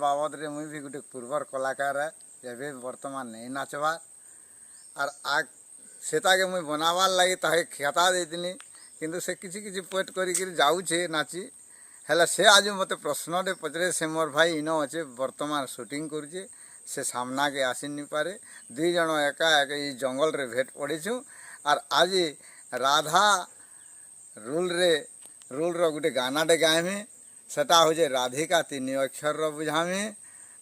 बाबद रे मुई भी गोटे पूर्वर कलाकार है एबे वर्तमान नहीं नाचबार आर आग सेताके मुई बनाबार लगी ताके खेता देथिनी किंतु से किछि किछि पोएट करी जाऊे नाची हेला से आज मते प्रश्न पचरे से मोर भाई इनो अच्छे वर्तमान शूटिंग करुचे से सामना के आसी नहीं पारे दुई जन एका एक जंगल रे भेट पड़ीछु आर आज राधा रूल रो गोटे गानाटे गाएमे सेटा हो राधिका 3 अक्षर रो बुझामे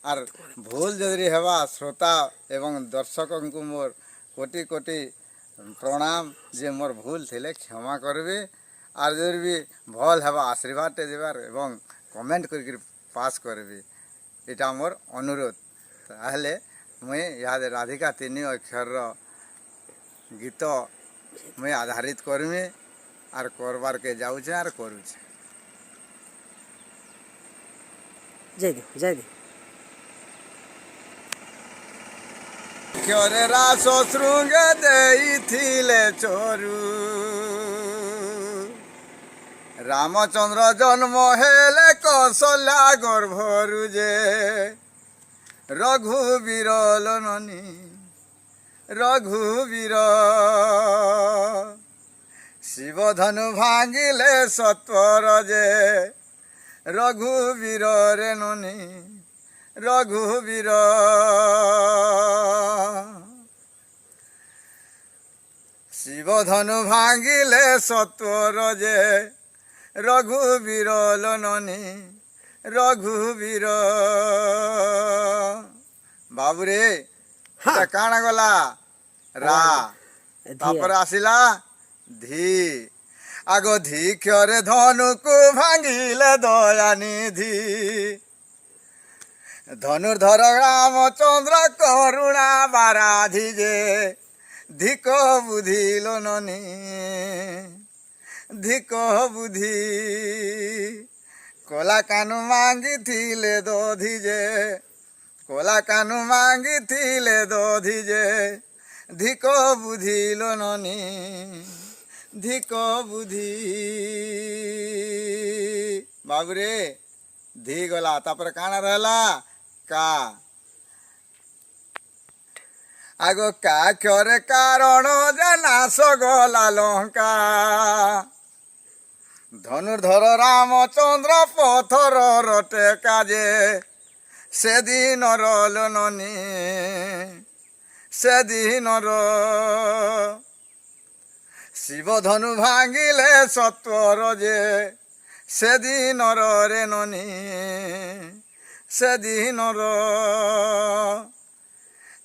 आर भूल जदि हेबा श्रोता एवं दर्शक को मोर कोटि कोटि प्रणाम जे मोर भूल थिले क्षमा करबे आर जदि भी भल हेबा आशीर्वाद टे देबार एवं कमेंट करके पास करबे एटा मोर अनुरोध ताहले मुई याद राधिका 3 अक्षर रो गीत मुई आधारित करमे आर करबार के जाऊचे आर करूचे जय दे क्योरे रास श्रृंग देइथिले चोरू रामचंद्र जन्म हेले कौशल्या गर्भरु जे रघुवीर लोननी रघुवीर शिवधनु भांगिले सत्वर जे रघुवीर रे ननी रघुवीर शिवधनु भांगिले सत्वर जे रघुवीर लोननी रघुवीर बाबूरे हाँ। काना गला रा तापर आसिला धी आगो धी क्योरे धनु को भांगिले दयानिधि धनुर्धर रामचंद्र करुणा बाराधि जे धिक बुद्धि लोननी धिक बुद्धि कोला कानु मांगी थिले दोधी जे कोला कानु मांगी थिले दोधी जे धिक बुद्धि लोननी धिक बुद्धि बाबूरे धी गला तापर काना रहला का आगो का क्योरे कारण जे नाश गला लंका धनुर्धर रामचंद्र पथर रटे काजे से दिन लोननी से दिन शिवधनु भांगिले सत्वर जे से दिन रे ननी से दिन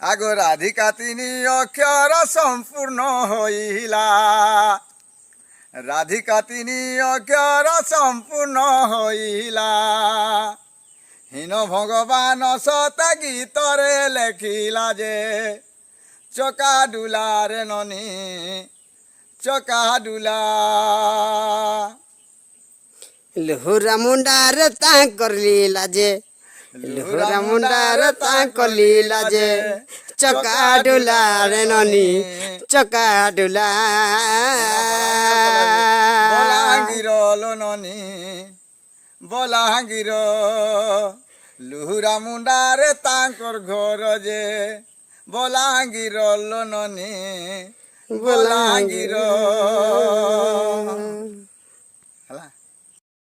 आगो राधिका 3 अक्षर संपूर्ण होइला राधिका 3 अक्षर संपूर्ण होइला हीन भगवान सता गीत रे लेखिला जे चका डुला रे ननी चका डुला लहुरा मुंडार तांकर लीला जे लहुरा मुंडार तांकर लीला जे चका डुला रे ननी चका डुला बलांगीर लोननी बलांगीर लुहुरा मुंडार तांकर घर जे बलांगीर लोननी बलांगीर